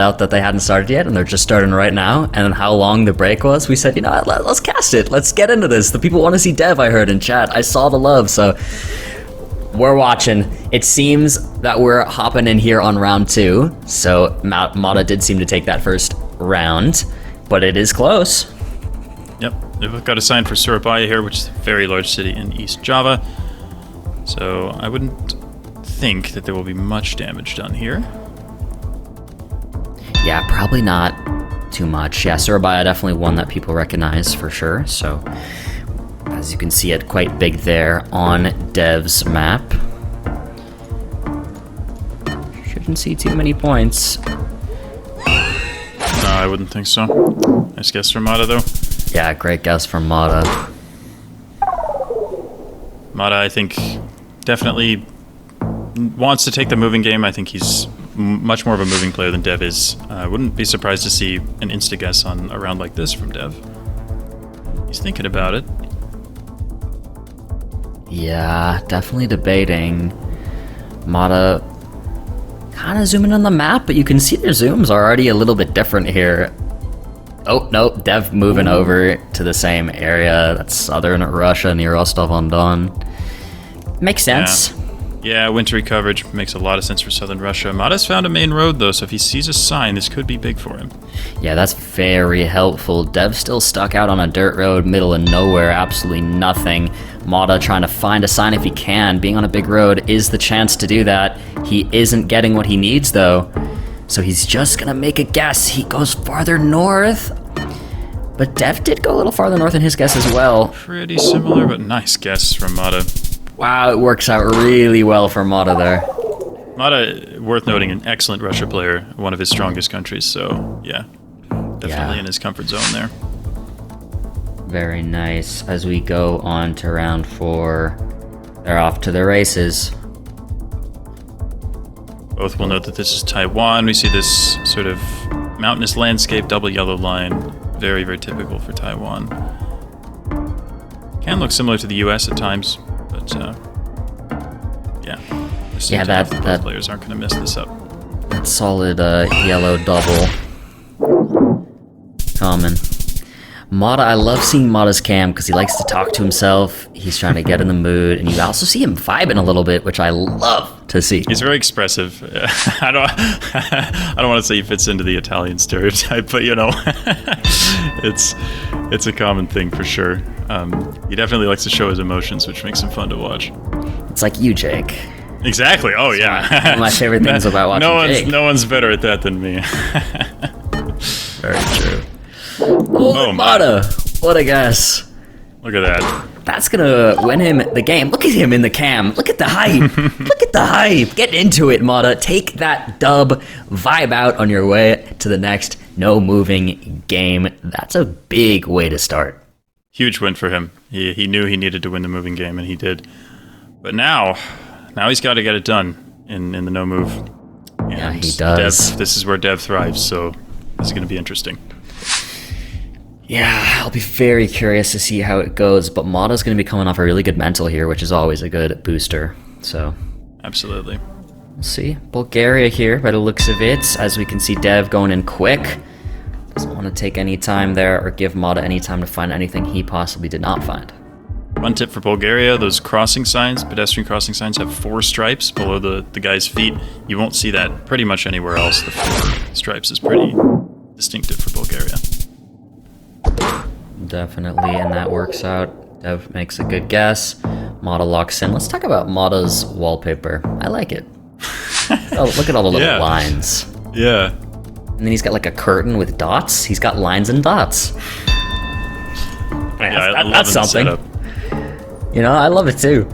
out that they hadn't started yet, and they're just starting right now. And then how long the break was, we said, you know, let's cast it. Let's get into this. The people want to see Dev, I heard in chat. I saw the love, so we're watching. It seems that we're hopping in here on round 2. So Mada did seem to take that first round, but it is close. Yep, they've got a sign for Surabaya here, which is a very large city in East Java. So I wouldn't think that there will be much damage done here. Yeah, probably not too much. Yeah, Surabaya definitely one that people recognize for sure. So as you can see it quite big there on Dev's map. Shouldn't see too many points. No, I wouldn't think so. Nice guess from Mada, though. Yeah, great guess from Mada. Mada, I think, definitely wants to take the moving game. I think he's much more of a moving player than Dev is. I wouldn't be surprised to see an insta-guess on a round like this from Dev. He's thinking about it. Yeah, definitely debating. Mada kind of zooming on the map, but you can see their zooms are already a little bit different here. Oh, no, Dev moving over to the same area. That's southern Russia near Rostov-on-Don. Makes sense. Yeah, wintry coverage makes a lot of sense for southern Russia. Mada's found a main road, though, so if he sees a sign, this could be big for him. Yeah, that's very helpful. Dev's still stuck out on a dirt road, middle of nowhere, absolutely nothing. Mada trying to find a sign if he can. Being on a big road is the chance to do that. He isn't getting what he needs, though. So he's just gonna make a guess. He goes farther north. But Dev did go a little farther north in his guess as well. Pretty similar, but nice guess from Mada. Wow, it works out really well for Mada there. Mada, worth noting, an excellent Russia player, one of his strongest countries, so yeah, definitely in his comfort zone there. Very nice. As we go on to round 4, they're off to the races. Both will note that this is Taiwan. We see this sort of mountainous landscape, double yellow line, very, very typical for Taiwan. Can look similar to the US at times, but yeah, that players aren't going to mess this up. That solid yellow double. Common. Mada, I love seeing Mada's cam because he likes to talk to himself. He's trying to get in the mood, and you also see him vibing a little bit, which I love to see. He's very expressive. I don't want to say he fits into the Italian stereotype, but you know, it's a common thing for sure. He definitely likes to show his emotions, which makes him fun to watch. It's like you, Jake. Exactly. Oh yeah. One of my favorite things about watching Jake. No one's better at that than me. Very true. Oh, Mada! What a guess. Look at that. That's gonna win him the game. Look at him in the cam. Look at the hype. Look at the hype. Get into it, Mada. Take that dub. Vibe out on your way to the next no moving game. That's a big way to start. Huge win for him. He knew he needed to win the moving game, and he did. But now he's got to get it done in the no move. And yeah, he does. This is where Dev thrives, so this is going to be interesting. Yeah, I'll be very curious to see how it goes, but Mada's going to be coming off a really good mental here, which is always a good booster, so. Absolutely. We'll see. Bulgaria here, by the looks of it, as we can see Dev going in quick. Doesn't want to take any time there or give Mada any time to find anything he possibly did not find. One tip for Bulgaria, those crossing signs, pedestrian crossing signs, have 4 stripes below the guy's feet. You won't see that pretty much anywhere else. The 4 stripes is pretty distinctive for Bulgaria. Definitely, and that works out. Dev makes a good guess. Mada locks in. Let's talk about Mada's wallpaper. I like it. Oh, look at all the little lines. Yeah. And then he's got like a curtain with dots. He's got lines and dots. That's something. You know, I love it too.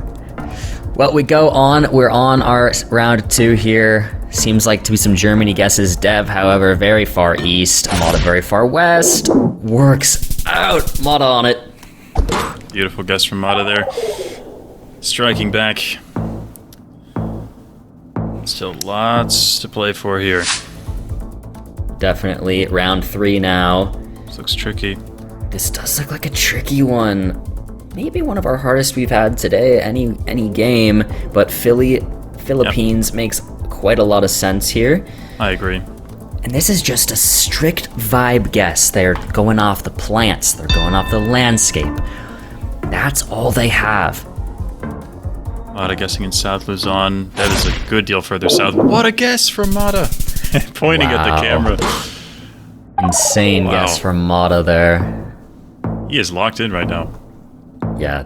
Well, we go on. We're on our round 2 here. Seems like to be some Germany guesses. Dev, however, very far east. Mada very far west. Works out. Mada on it. Beautiful guess from Mada there. Striking back. Still lots to play for here. Definitely round 3 now. This looks tricky. This does look like a tricky one. Maybe one of our hardest we've had today, any game, but Philippines makes quite a lot of sense here. I agree. And this is just a strict vibe guess. They're going off the plants, they're going off the landscape. That's all they have. Mada guessing in South Luzon. That is a good deal further south. What a guess from Mada! Pointing at the camera. Insane guess from Mada there. He is locked in right now. Yeah.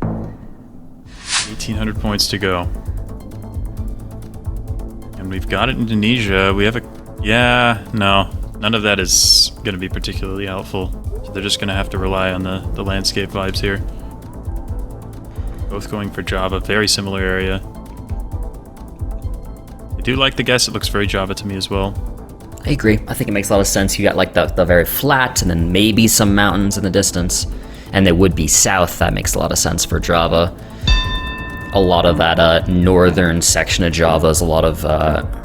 1,800 points to go. And we've got it in Indonesia. We have a... Yeah, no. None of that is going to be particularly helpful. So they're just going to have to rely on the landscape vibes here. Both going for Java. Very similar area. I do like the guess. It looks very Java to me as well. I agree. I think it makes a lot of sense. You got like the very flat and then maybe some mountains in the distance. And they would be south. That makes a lot of sense for Java. A lot of that northern section of Java is a lot of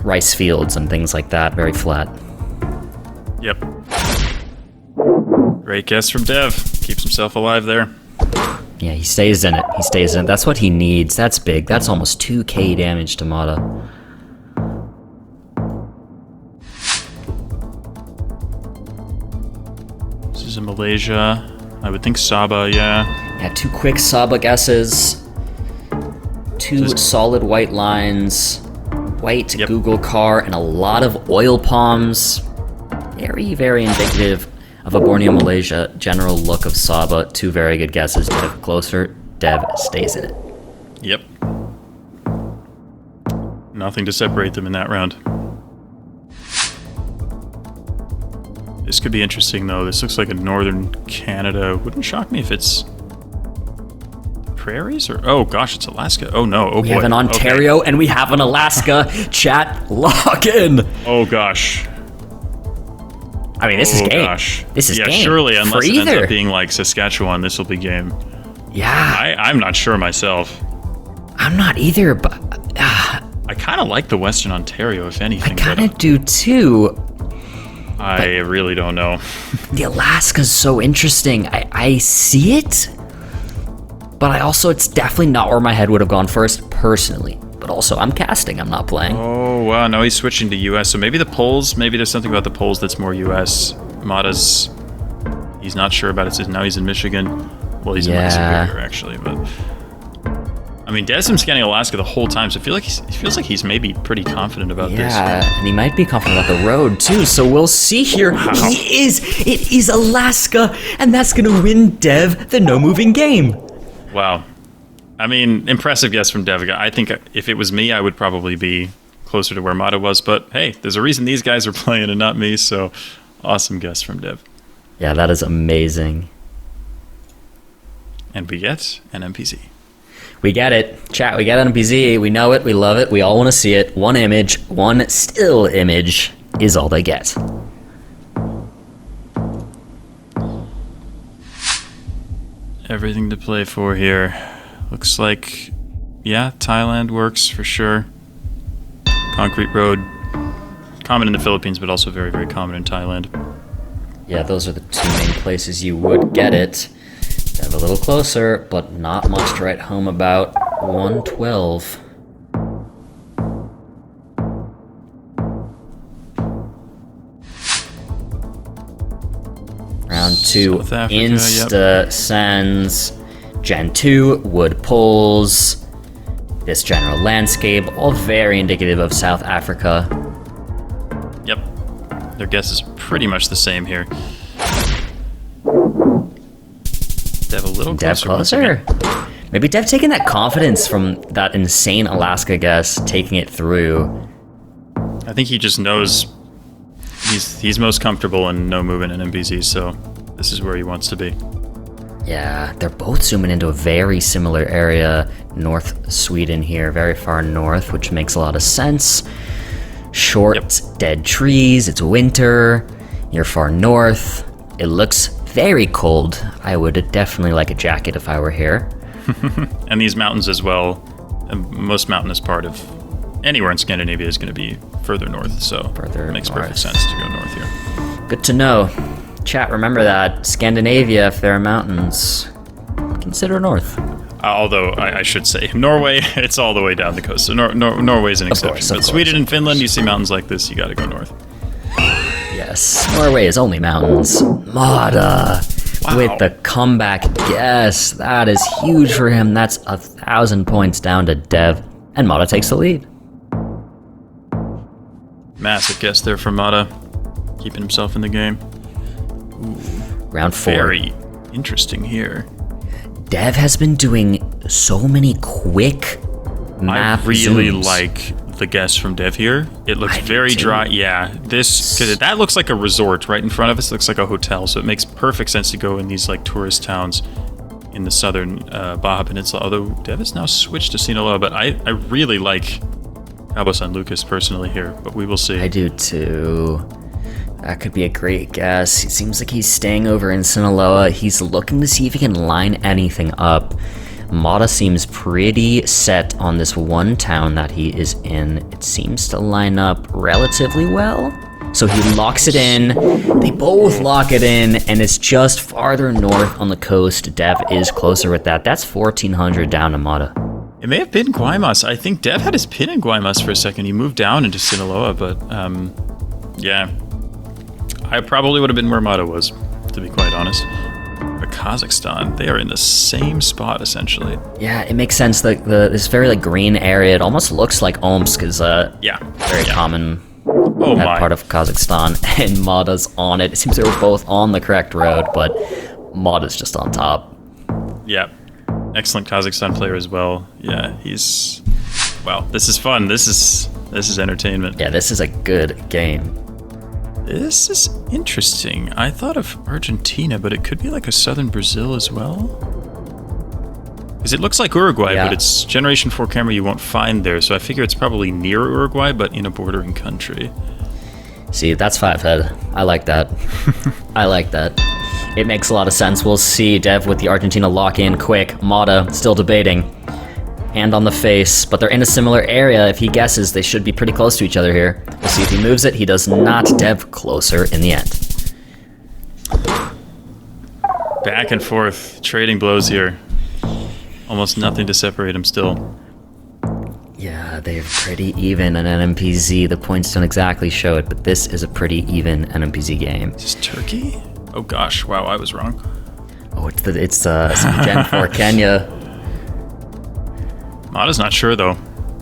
rice fields and things like that. Very flat. Yep. Great guess from Dev. Keeps himself alive there. Yeah, he stays in it. He stays in it. That's what he needs. That's big. That's almost 2k damage to Mada. This is in Malaysia. I would think Sabah, yeah. Yeah, 2 quick Sabah guesses. 2 solid white lines. White Google car and a lot of oil palms. Very, very indicative of a Borneo, Malaysia. General look of Sabah. 2 very good guesses. Dev closer. Dev stays in it. Yep. Nothing to separate them in that round. This could be interesting, though. This looks like a northern Canada. Wouldn't shock me if it's prairies or... Oh, gosh, it's Alaska. Oh, no. Oh, we have an Ontario and we have an Alaska. Chat, lock in. Oh, gosh. I mean, this is game. Gosh. This is game. Yeah, surely, unless for it ends either. up being like Saskatchewan, this will be game. Yeah. I'm not sure myself. I'm not either, but... I kind of like the Western Ontario, if anything. I kind of do, too. I really don't know. The Alaska's so interesting. I see it, but I also, it's definitely not where my head would have gone first, personally. But also, I'm casting, I'm not playing. Oh, wow, no, he's switching to US. So maybe the polls, maybe there's something about the polls that's more US. Mada's, he's not sure about it, so now he's in Michigan. Well, he's in Lake Superior, actually, but... I mean, Desm's scanning Alaska the whole time, so I feel like he feels like he's maybe pretty confident about this. Yeah, and he might be confident about the road, too, so we'll see here. Wow. He is! It is Alaska, and that's gonna win Dev the no-moving game. Wow. I mean, impressive guess from Dev. I think if it was me, I would probably be closer to where Mada was, but hey, there's a reason these guys are playing and not me, so awesome guess from Dev. Yeah, that is amazing. And we get an NPC. We get it. Chat, we get an NPC. We know it. We love it. We all want to see it. 1 image, 1 still image is all they get. Everything to play for here. Looks like, yeah, Thailand works for sure. Concrete road. Common in the Philippines, but also very, very common in Thailand. Yeah, those are the 2 main places you would get it. Have a little closer, but not much to write home about. 112. Round 2, Insta sends. Gen 2, wood pulls. This general landscape, all very indicative of South Africa. Yep. Their guess is pretty much the same here. Dev a little closer. Maybe Dev taking that confidence from that insane Alaska guess, taking it through. I think he just knows he's most comfortable in no movement in NPCs, so this is where he wants to be. Yeah, they're both zooming into a very similar area. North Sweden here, very far north, which makes a lot of sense. Short, dead trees, it's winter, you're far north. It looks very cold. I would definitely like a jacket if I were here. And these mountains as well. Most mountainous part of anywhere in Scandinavia is going to be further north, so it makes perfect sense to go north here. Good to know. Chat, remember that. Scandinavia, if there are mountains, consider north. Although, I should say, Norway, it's all the way down the coast, so Norway's an exception. But Sweden and Finland, you see mountains like this, you gotta go north. Yes, Norway is only mountains. Mada with the comeback guess. That is huge for him. That's 1,000 points down to Dev, and Mada takes the lead. Massive guess there from Mada, keeping himself in the game. Ooh, round 4. Very interesting here. Dev has been doing so many quick map I really zooms. like the guess from Dev here. It looks very dry. Yeah, that looks like a resort right in front of us. Looks like a hotel, so it makes perfect sense to go in these like tourist towns in the southern Baja Peninsula. Although Dev has now switched to Sinaloa, but I really like Cabo San Lucas personally here, but we will see. I do too. That could be a great guess. It seems like he's staying over in Sinaloa. He's looking to see if he can line anything up. Mada seems pretty set on this one town that he is in. It seems to line up relatively well. So he locks it in. They both lock it in, and it's just farther north on the coast. Dev is closer with that. That's 1,400 down to Mada. It may have been Guaymas. I think Dev had his pin in Guaymas for a second. He moved down into Sinaloa, but yeah. I probably would have been where Mada was, to be quite honest. But Kazakhstan, they are in the same spot, essentially. Yeah, it makes sense. This very like green area, it almost looks like Omsk is very common part of Kazakhstan, and Mada's on it. It seems they were both on the correct road, but Mada's just on top. Yeah. Excellent Kazakhstan player as well. Yeah, he's... Wow, this is fun. This is entertainment. Yeah, this is a good game. This is interesting. I thought of Argentina, but it could be like a southern Brazil as well. Because it looks like Uruguay, but it's Generation 4 camera you won't find there, so I figure it's probably near Uruguay, but in a bordering country. See, that's 5-head. I like that. I like that. It makes a lot of sense. We'll see Dev with the Argentina lock-in quick. Mada still debating. Hand on the face, but they're in a similar area. If he guesses, they should be pretty close to each other here. We'll see if he moves it. He does not. Dev closer in the end. Back and forth, trading blows here. Almost nothing to separate them still. Yeah, they're pretty even in NMPZ. The points don't exactly show it, but this is a pretty even NMPZ game. Is this Turkey? Oh gosh, wow, I was wrong. Oh, it's Gen 4 Kenya. Mada's not sure though.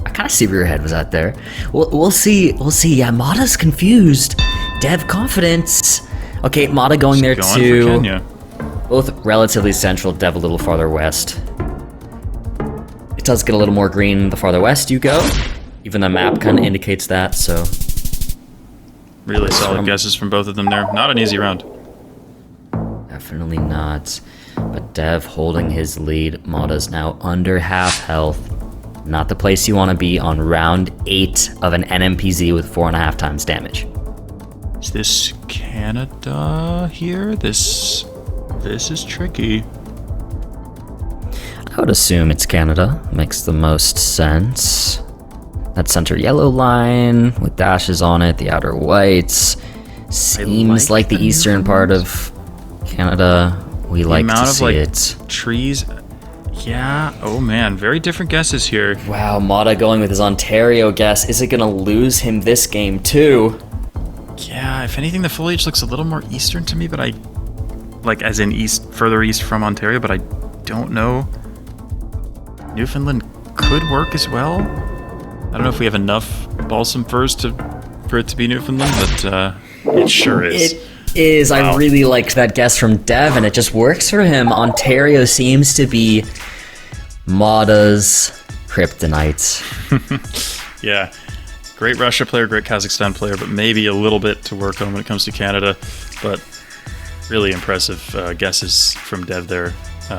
I kind of see where your head was at there. We'll see. Yeah, Mada's confused. Dev confidence. Okay, Mada going there too. For Kenya. Both relatively central. Dev a little farther west. It does get a little more green the farther west you go. Even the map kind of indicates that. So really solid guesses from both of them there. Not an easy round. Definitely not. But Dev holding his lead. Mada's now under half health. Not the place you want to be on round 8 of an NMPZ with 4.5 times damage. Is this Canada here? This is tricky. I would assume it's Canada. Makes the most sense. That center yellow line with dashes on it, the outer whites. Seems like the eastern part of Canada. We like to see it. Trees. Yeah. Oh man, very different guesses here. Wow, Mada going with his Ontario guess. Is it gonna lose him this game too? Yeah. If anything, the foliage looks a little more eastern to me, but I like as in further east from Ontario, but I don't know. Newfoundland could work as well. I don't know if we have enough balsam firs for it to be Newfoundland, but it sure is. It is. Wow. I really liked that guess from Dev, and it just works for him. Ontario seems to be Mada's kryptonite. Yeah. Great Russia player, great Kazakhstan player, but maybe a little bit to work on when it comes to Canada. But really impressive guesses from Dev there.